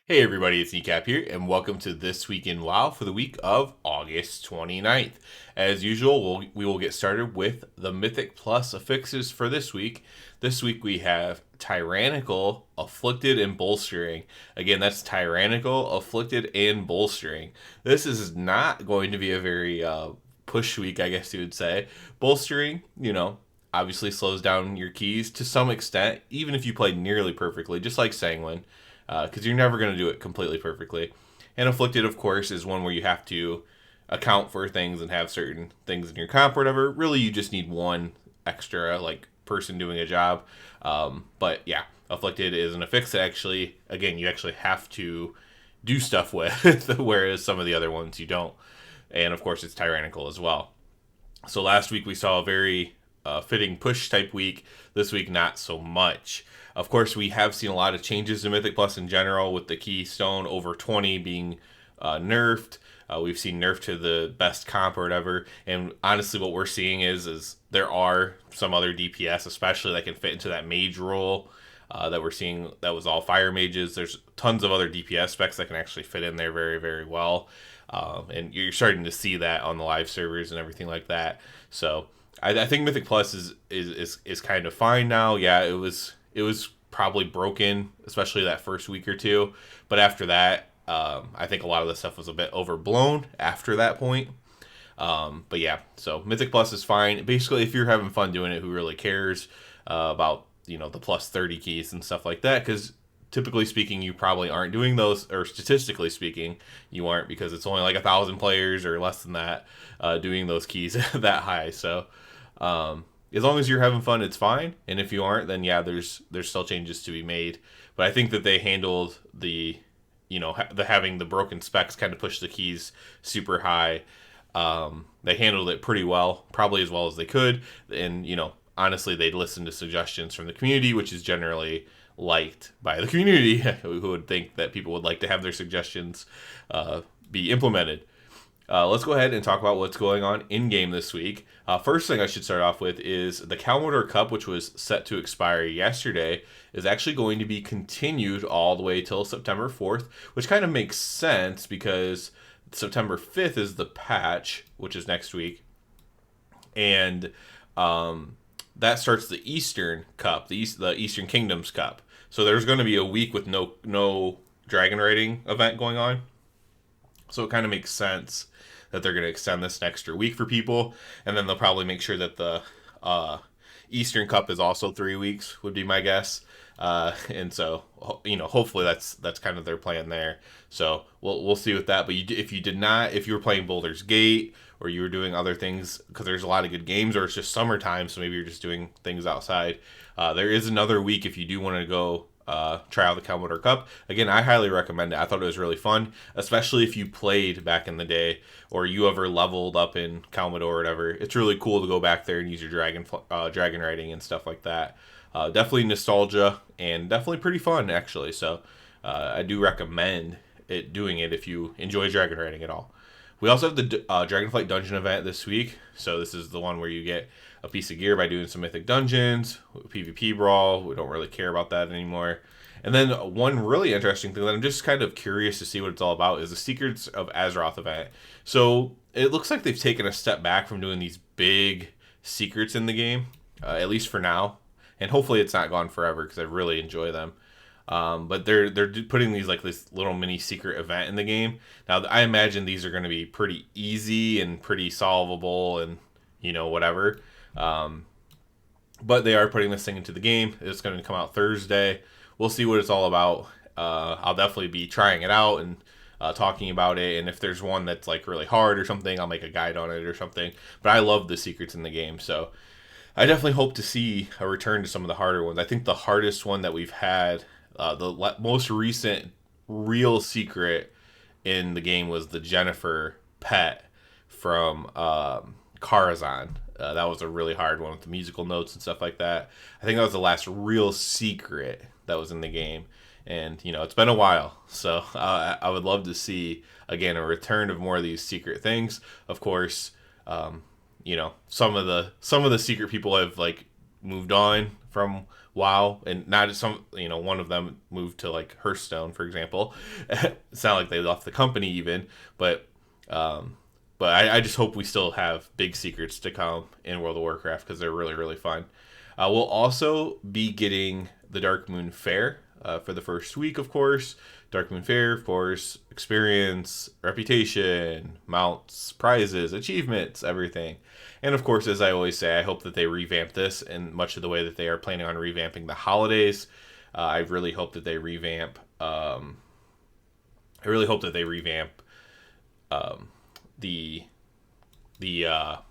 Hey everybody, it's Ecap here, and welcome to This Week in WoW for the week of August 29th. As usual, we will get started with the Mythic Plus affixes for this week. This week we have Tyrannical, Afflicted, and Bolstering. Again, that's Tyrannical, Afflicted, and Bolstering. This is not going to be a very push week, I guess you would say. Bolstering, obviously slows down your keys to some extent, even if you play nearly perfectly, just like Sanguine, because you're never going to do it completely perfectly. And Afflicted, of course, is one where you have to account for things and have certain things in your comp or whatever. Really, you just need one extra person doing a job. But yeah, Afflicted is an affix that actually, again, you actually have to do stuff with, whereas some of the other ones you don't. And of course, it's tyrannical as well. So last week we saw a very fitting push type week. This week, not so much. Of course, we have seen a lot of changes in Mythic Plus in general, with the Keystone over 20 being nerfed. We've seen nerf to the best comp or whatever. And honestly, what we're seeing is there are some other DPS, especially that can fit into that mage role that we're seeing. That was all fire mages. There's tons of other DPS specs that can actually fit in there very, very well. And you're starting to see that on the live servers and everything like that. So I think Mythic Plus is kind of fine now. Yeah, it was probably broken, especially that first week or two. But after that, I think a lot of the stuff was a bit overblown after that point. But yeah, so Mythic Plus is fine. Basically, if you're having fun doing it, who really cares about the plus 30 keys and stuff like that? Because typically speaking, you probably aren't doing those, or statistically speaking, you aren't, because it's only like 1,000 players or less than that doing those keys that high. So as long as you're having fun, it's fine. And if you aren't, then yeah, there's still changes to be made. But I think that they handled the having the broken specs kind of push the keys super high. They handled it pretty well, probably as well as they could. And honestly, they'd listen to suggestions from the community, which is generally liked by the community, who would think that people would like to have their suggestions be implemented. Let's go ahead and talk about what's going on in game this week. First thing I should start off with is the Kalmidor Cup, which was set to expire yesterday, is actually going to be continued all the way till September 4th, which kind of makes sense because September 5th is the patch, which is next week. And that starts the Eastern Cup, the Eastern Kingdoms Cup. So there's going to be a week with no dragon raiding event going on. So it kind of makes sense that they're going to extend this an extra week for people, and then they'll probably make sure that the Eastern Cup is also 3 weeks, would be my guess. And so hopefully that's kind of their plan there. So we'll see with that. But if you were playing Boulder's Gate, or you were doing other things, because there's a lot of good games, or it's just summertime, so maybe you're just doing things outside. There is another week if you do want to go try out the Kalmidor Cup. Again, I highly recommend it. I thought it was really fun, especially if you played back in the day, or you ever leveled up in Kalmidor or whatever. It's really cool to go back there and use your dragon riding and stuff like that. Definitely nostalgia, and definitely pretty fun, actually. So I do recommend doing it if you enjoy dragon riding at all. We also have the Dragonflight Dungeon event this week. So this is the one where you get a piece of gear by doing some mythic dungeons, PvP brawl. We don't really care about that anymore. And then one really interesting thing that I'm just kind of curious to see what it's all about is the Secrets of Azeroth event. So it looks like they've taken a step back from doing these big secrets in the game, at least for now. And hopefully it's not gone forever, because I really enjoy them. But they're putting these like this little mini secret event in the game. Now I imagine these are going to be pretty easy and pretty solvable, and whatever. But they are putting this thing into the game. It's going to come out Thursday. We'll see what it's all about. I'll definitely be trying it out and talking about it. And if there's one that's like really hard or something, I'll make a guide on it or something. But I love the secrets in the game, so I definitely hope to see a return to some of the harder ones. I think the hardest one that we've had, the most recent real secret in the game, was the Jennifer pet from Karazhan. That was a really hard one with the musical notes and stuff like that. I think that was the last real secret that was in the game. And, it's been a while. So I would love to see, again, a return of more of these secret things. Of course, some of the secret people have, moved on from WoW, and not just some, one of them moved to like Hearthstone, for example. It's not like they left the company even, but I just hope we still have big secrets to come in World of Warcraft because they're really, really fun. We'll also be getting the Dark Moon Fair for the first week, of course. Dark Moon Fair, of course, experience, reputation, mounts, prizes, achievements, everything. And of course, as I always say, I hope that they revamp this in much of the way that they are planning on revamping the holidays. I really hope that they revamp. I really hope that they revamp the Dark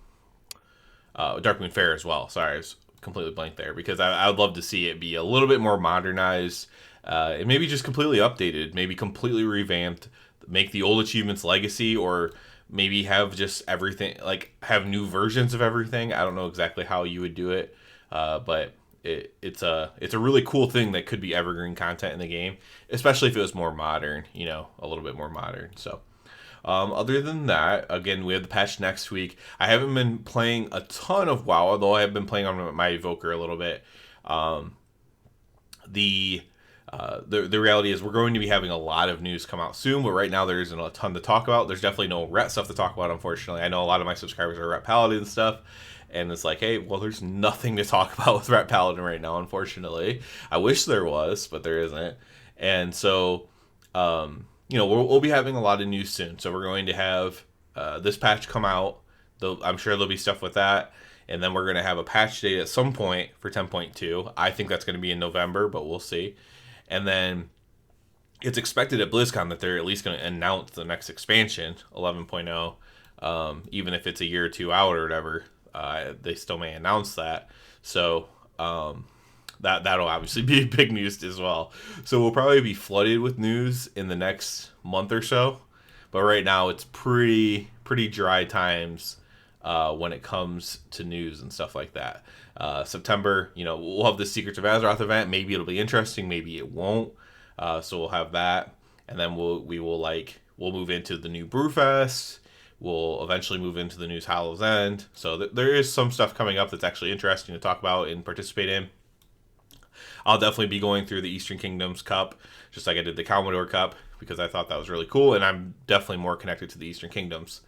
Moon Fair as well. Sorry, I was completely blank there because I would love to see it be a little bit more modernized, and maybe just completely updated, maybe completely revamped, make the old achievements legacy, or maybe have just everything, like have new versions of everything. I don't know exactly how you would do it, but it's a really cool thing that could be evergreen content in the game, especially if it was more modern, a little bit more modern. So. Other than that, again, we have the patch next week. I haven't been playing a ton of WoW, although I have been playing on my Evoker a little bit. The reality is we're going to be having a lot of news come out soon, but right now there isn't a ton to talk about. There's definitely no Ret stuff to talk about, unfortunately. I know a lot of my subscribers are Ret Paladin and stuff, and it's like, hey, well, there's nothing to talk about with Ret Paladin right now, unfortunately. I wish there was, but there isn't. And so... we'll be having a lot of news soon. So we're going to have this patch come out. I'm sure there'll be stuff with that. And then we're going to have a patch date at some point for 10.2. I think that's going to be in November, but we'll see. And then it's expected at BlizzCon that they're at least going to announce the next expansion, 11.0. Even if it's a year or two out or whatever, they still may announce that. So... that'll obviously be big news as well. So we'll probably be flooded with news in the next month or so. But right now it's pretty dry times when it comes to news and stuff like that. September, we'll have the Secrets of Azeroth event. Maybe it'll be interesting, maybe it won't. So we'll have that, and then we'll move into the new Brewfest. We'll eventually move into the new Hallow's End. So there is some stuff coming up that's actually interesting to talk about and participate in. I'll definitely be going through the Eastern Kingdoms Cup, just like I did the Kalmidor Cup, because I thought that was really cool, and I'm definitely more connected to the Eastern Kingdoms.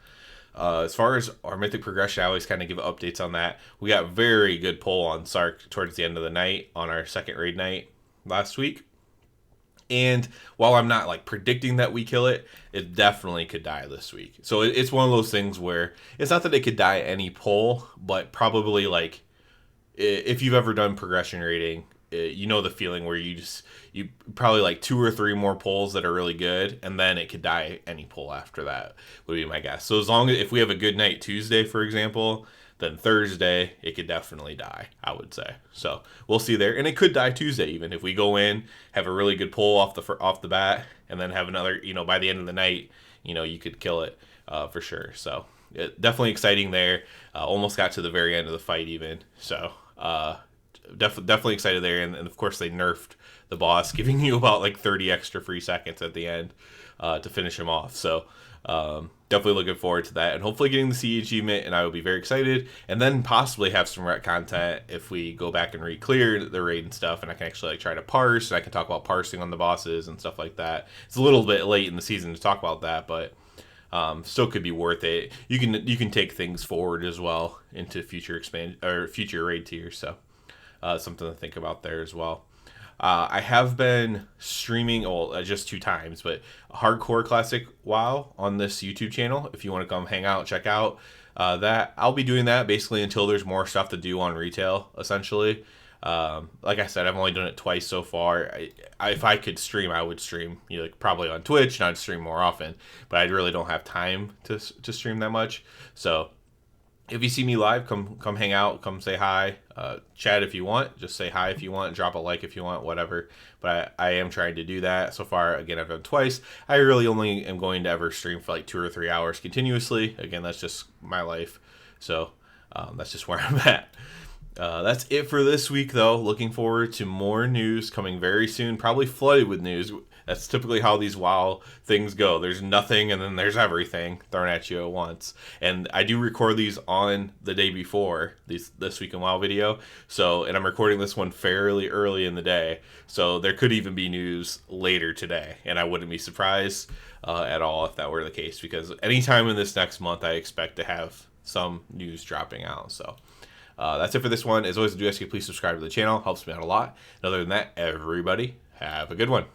As far as our Mythic progression, I always kind of give updates on that. We got very good pull on Sark towards the end of the night on our second raid night last week. And while I'm not like predicting that we kill it, it definitely could die this week. So it's one of those things where it's not that it could die any pull, but probably like if you've ever done progression raiding, the feeling where you probably like 2 or 3 more pulls that are really good, and then it could die any pull after that would be my guess. So as long as if we have a good night Tuesday, for example, then Thursday it could definitely die, I would say. So we'll see there, and it could die Tuesday even if we go in, have a really good pull off the bat, and then have another. By the end of the night, you could kill it for sure. So definitely exciting there. Almost got to the very end of the fight even. So. Definitely excited there, and of course they nerfed the boss, giving you about like 30 extra free seconds at the end to finish him off. So definitely looking forward to that, and hopefully getting the CE achievement, and I will be very excited, and then possibly have some Ret content if we go back and re-clear the raid and stuff, and I can actually like try to parse, and I can talk about parsing on the bosses and stuff like that. It's a little bit late in the season to talk about that, but still could be worth it. You can take things forward as well into future future raid tiers, so something to think about there as well. I have been streaming, just 2 times, but Hardcore Classic WoW on this YouTube channel. If you want to come hang out, check out that. I'll be doing that basically until there's more stuff to do on retail, essentially. Like I said, I've only done it twice so far. If I could stream, I would stream, probably on Twitch, and I'd stream more often, but I really don't have time to stream that much. So if you see me live, come hang out, come say hi, chat if you want, just say hi if you want, drop a like if you want, whatever. But I am trying to do that. So far, again, I've done twice. I really only am going to ever stream for like 2 or 3 hours continuously. Again, that's just my life. So that's just where I'm at. That's it for this week, though. Looking forward to more news coming very soon, probably flooded with news. That's typically how these WoW things go. There's nothing and then there's everything thrown at you at once. And I do record these on the day before this Week in WoW video. So, and I'm recording this one fairly early in the day. So there could even be news later today. And I wouldn't be surprised at all if that were the case, because anytime in this next month, I expect to have some news dropping out. So that's it for this one. As always, I do ask you please subscribe to the channel. Helps me out a lot. And other than that, everybody have a good one.